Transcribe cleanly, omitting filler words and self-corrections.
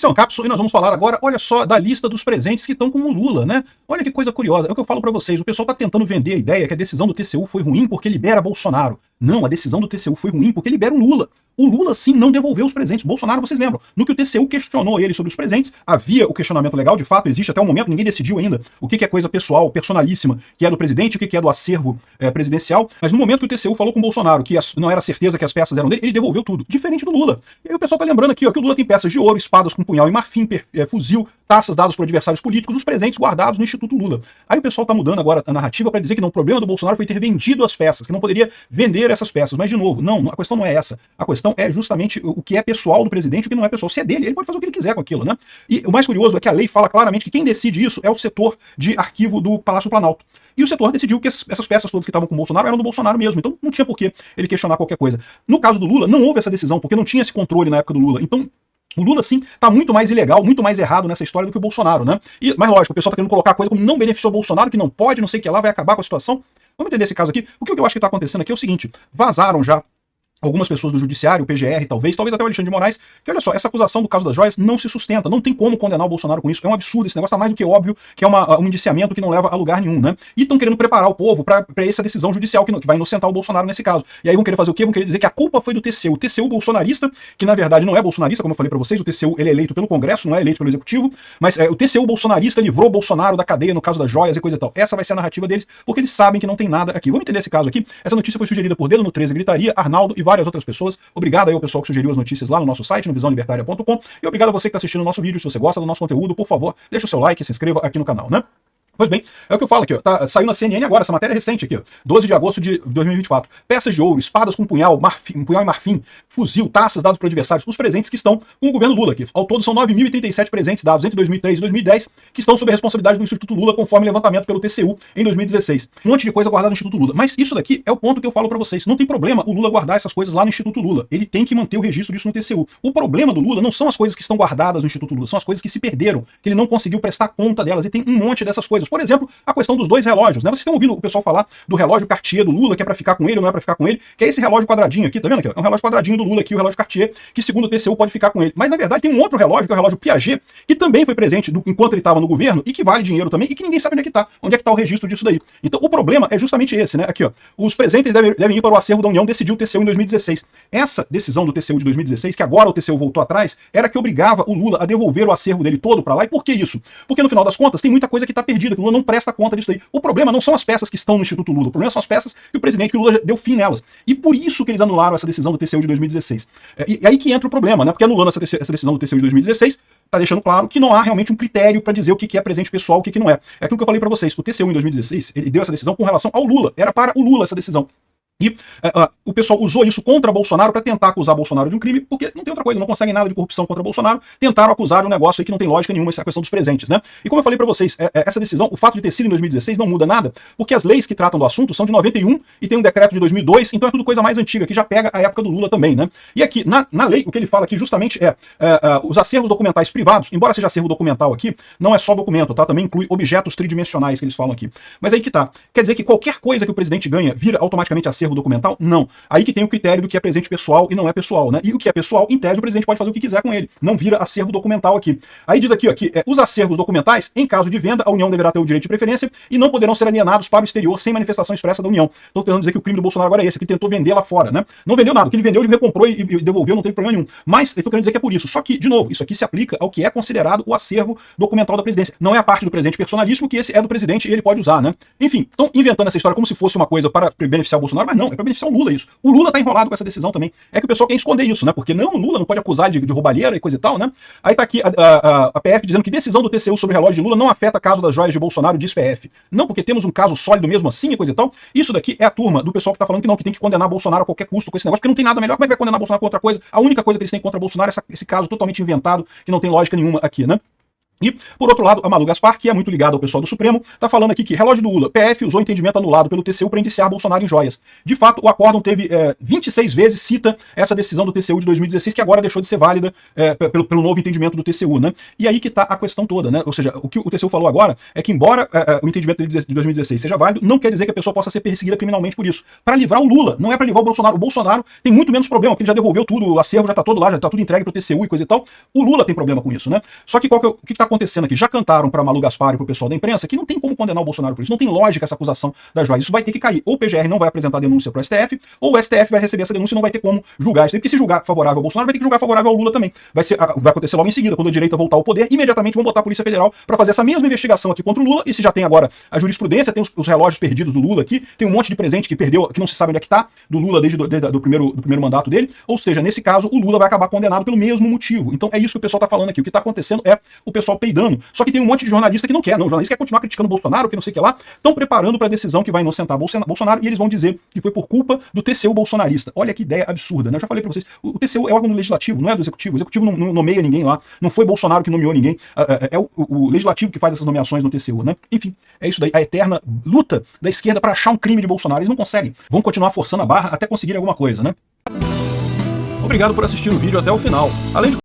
Esse é um Cápsula e nós vamos falar agora, olha só, da lista dos presentes que estão com o Lula, né? Olha que coisa curiosa, é o que eu falo pra vocês, o pessoal tá tentando vender a ideia que a decisão do TCU foi ruim porque libera Bolsonaro. Não, a decisão do TCU foi ruim porque libera o Lula. O Lula, sim, não devolveu os presentes. Bolsonaro, vocês lembram, no que o TCU questionou ele sobre os presentes, havia o questionamento legal, de fato, existe até o momento, ninguém decidiu ainda o que é coisa pessoal, personalíssima, que é do presidente, o que é do acervo presidencial, mas no momento que o TCU falou com o Bolsonaro que não era certeza que as peças eram dele, ele devolveu tudo, diferente do Lula. E aí o pessoal tá lembrando aqui, ó, que o Lula tem peças de ouro, espadas com punhal e marfim, fuzil, taças dadas por adversários políticos, os presentes guardados no Instituto Lula. Aí o pessoal tá mudando agora a narrativa para dizer que não, o problema do Bolsonaro foi ter vendido as peças, que não poderia vender essas peças. Mas, de novo, não, a questão não é essa. A questão é justamente o que é pessoal do presidente e o que não é pessoal. Se é dele, ele pode fazer o que ele quiser com aquilo, né? E o mais curioso é que a lei fala claramente que quem decide isso é o setor de arquivo do Palácio Planalto. E o setor decidiu que essas peças todas que estavam com o Bolsonaro eram do Bolsonaro mesmo, então não tinha por que ele questionar qualquer coisa. No caso do Lula, não houve essa decisão, porque não tinha esse controle na época do Lula. Então, o Lula, sim, tá muito mais ilegal, muito mais errado nessa história do que o Bolsonaro, né? Mas lógico, o pessoal tá querendo colocar coisa como não beneficiou o Bolsonaro, que não pode, não sei o que lá, vai acabar com a situação. Vamos entender esse caso aqui. O que eu acho que tá acontecendo aqui é o seguinte, vazaram já algumas pessoas do judiciário, o PGR, talvez até o Alexandre de Moraes, que olha só, essa acusação do caso das joias não se sustenta, não tem como condenar o Bolsonaro com isso, é um absurdo, esse negócio tá mais do que óbvio que é um indiciamento que não leva a lugar nenhum, né? E estão querendo preparar o povo para essa decisão judicial que vai inocentar o Bolsonaro nesse caso. E aí vão querer fazer o quê? Vão querer dizer que a culpa foi do TCU, o TCU bolsonarista, que na verdade não é bolsonarista, como eu falei para vocês, o TCU ele é eleito pelo Congresso, não é eleito pelo Executivo, mas o TCU bolsonarista livrou o Bolsonaro da cadeia no caso das joias e coisa e tal. Essa vai ser a narrativa deles, porque eles sabem que não tem nada aqui. Vamos entender esse caso aqui. Essa notícia foi sugerida por Dedo no 13 Gritaria, Arnaldo e várias outras pessoas. Obrigado aí ao pessoal que sugeriu as notícias lá no nosso site, no visãolibertaria.com, e obrigado a você que está assistindo o nosso vídeo. Se você gosta do nosso conteúdo, por favor, deixa o seu like e se inscreva aqui no canal, né? Pois bem, é o que eu falo aqui, ó, saiu na CNN agora, essa matéria recente aqui, ó, 12 de agosto de 2024. Peças de ouro, espadas com punhal e marfim, fuzil, taças dados por adversários, os presentes que estão com o governo Lula aqui. Ao todo são 9.037 presentes dados entre 2003 e 2010, que estão sob a responsabilidade do Instituto Lula, conforme levantamento pelo TCU em 2016. Um monte de coisa guardada no Instituto Lula. Mas isso daqui é o ponto que eu falo pra vocês. Não tem problema o Lula guardar essas coisas lá no Instituto Lula. Ele tem que manter o registro disso no TCU. O problema do Lula não são as coisas que estão guardadas no Instituto Lula, são as coisas que se perderam, que ele não conseguiu prestar conta delas. E tem um monte dessas coisas. Por exemplo, a questão dos dois relógios, né? Vocês estão ouvindo o pessoal falar do relógio Cartier do Lula, que é pra ficar com ele ou não é pra ficar com ele, que é esse relógio quadradinho aqui, tá vendo aqui? É um relógio quadradinho do Lula aqui, o relógio Cartier, que segundo o TCU pode ficar com ele. Mas na verdade tem um outro relógio, que é o relógio Piaget, que também foi presente enquanto ele estava no governo e que vale dinheiro também e que ninguém sabe onde é que tá o registro disso daí. Então o problema é justamente esse, né? Aqui, ó, os presentes devem ir para o acervo da União, decidiu o TCU em 2016. Essa decisão do TCU de 2016, que agora o TCU voltou atrás, era que obrigava o Lula a devolver o acervo dele todo para lá. E por que isso? Porque no final das contas tem muita coisa que tá perdida, que o Lula não presta conta disso daí. O problema não são as peças que estão no Instituto Lula, o problema são as peças que o presidente, que o Lula deu fim nelas. E por isso que eles anularam essa decisão do TCU de 2016. E aí que entra o problema, né? Porque anulando essa decisão do TCU de 2016, tá deixando claro que não há realmente um critério para dizer o que é presente pessoal, o que não é. É aquilo que eu falei para vocês, o TCU em 2016, ele deu essa decisão com relação ao Lula, era para o Lula essa decisão. E o pessoal usou isso contra Bolsonaro para tentar acusar Bolsonaro de um crime, porque não tem outra coisa, não conseguem nada de corrupção contra Bolsonaro, tentaram acusar de um negócio aí que não tem lógica nenhuma, essa questão dos presentes, né? E como eu falei para vocês, essa decisão, o fato de ter sido em 2016 não muda nada, porque as leis que tratam do assunto são de 91 e tem um decreto de 2002, então é tudo coisa mais antiga, que já pega a época do Lula também, né? E aqui, na lei, o que ele fala aqui justamente os acervos documentais privados, embora seja acervo documental aqui, não é só documento, tá? Também inclui objetos tridimensionais que eles falam aqui. Mas aí que tá. Quer dizer que qualquer coisa que o presidente ganha vira automaticamente acervo documental? Não. Aí que tem o critério do que é presente pessoal e não é pessoal, né? E o que é pessoal, em tese, o presidente pode fazer o que quiser com ele. Não vira acervo documental aqui. Aí diz aqui, ó, que os acervos documentais, em caso de venda, a União deverá ter o direito de preferência e não poderão ser alienados para o exterior sem manifestação expressa da União. Estou tentando dizer que o crime do Bolsonaro agora é esse, que ele tentou vender lá fora, né? Não vendeu nada. O que ele vendeu, ele recomprou e devolveu, não tem problema nenhum. Mas eu tô querendo dizer que é por isso. Só que, de novo, isso aqui se aplica ao que é considerado o acervo documental da presidência. Não é a parte do presidente personalíssimo, que esse é do presidente e ele pode usar, né? Enfim, estão inventando essa história como se fosse uma coisa para beneficiar o Bolsonaro, mas não, é para beneficiar o Lula isso. O Lula tá enrolado com essa decisão também. É que o pessoal quer esconder isso, né? Porque não, o Lula não pode acusar de roubalheira e coisa e tal, né? Aí tá aqui a PF dizendo que decisão do TCU sobre o relógio de Lula não afeta o caso das joias de Bolsonaro, diz PF. Não, porque temos um caso sólido mesmo assim e coisa e tal. Isso daqui é a turma do pessoal que tá falando que não, que tem que condenar Bolsonaro a qualquer custo com esse negócio, porque não tem nada melhor. Como é que vai condenar Bolsonaro com outra coisa? A única coisa que eles têm contra Bolsonaro é esse caso totalmente inventado, que não tem lógica nenhuma aqui, né? E, por outro lado, a Malu Gaspar, que é muito ligada ao pessoal do Supremo, está falando aqui que relógio do Lula, PF usou entendimento anulado pelo TCU para indiciar Bolsonaro em joias. De fato, o acórdão teve 26 vezes, cita essa decisão do TCU de 2016, que agora deixou de ser válida pelo novo entendimento do TCU, né? E aí que está a questão toda, né? Ou seja, o que o TCU falou agora é que, embora o entendimento de 2016 seja válido, não quer dizer que a pessoa possa ser perseguida criminalmente por isso. Para livrar o Lula, não é para livrar o Bolsonaro. O Bolsonaro tem muito menos problema, porque ele já devolveu tudo, o acervo já está todo lá, já está tudo entregue para o TCU e coisa e tal. O Lula tem problema com isso, né? Só que o que está acontecendo aqui? Já cantaram para Malu Gaspar e para o pessoal da imprensa que não tem como condenar o Bolsonaro por isso, não tem lógica essa acusação das joias. Isso vai ter que cair. Ou o PGR não vai apresentar denúncia para o STF, ou o STF vai receber essa denúncia e não vai ter como julgar isso. Porque se julgar favorável ao Bolsonaro, vai ter que julgar favorável ao Lula também. Vai acontecer logo em seguida, quando a direita voltar ao poder, imediatamente vão botar a Polícia Federal para fazer essa mesma investigação aqui contra o Lula. E se já tem agora a jurisprudência, tem os relógios perdidos do Lula aqui, tem um monte de presente que perdeu, que não se sabe onde é que tá, do Lula desde do primeiro mandato dele. Ou seja, nesse caso, o Lula vai acabar condenado pelo mesmo motivo. Então é isso que o pessoal tá falando aqui. O que tá acontecendo é o pessoal peidando. Só que tem um monte de jornalista que não quer, não. O jornalista quer continuar criticando o Bolsonaro, que não sei o que lá. Estão preparando para a decisão que vai inocentar Bolsonaro e eles vão dizer que foi por culpa do TCU bolsonarista. Olha que ideia absurda, né? Eu já falei para vocês, o TCU é órgão do legislativo, não é do executivo. O executivo não nomeia ninguém lá. Não foi Bolsonaro que nomeou ninguém. É o legislativo que faz essas nomeações no TCU, né? Enfim, é isso daí. A eterna luta da esquerda para achar um crime de Bolsonaro. Eles não conseguem. Vão continuar forçando a barra até conseguirem alguma coisa, né? Obrigado por assistir o vídeo até o final. Além de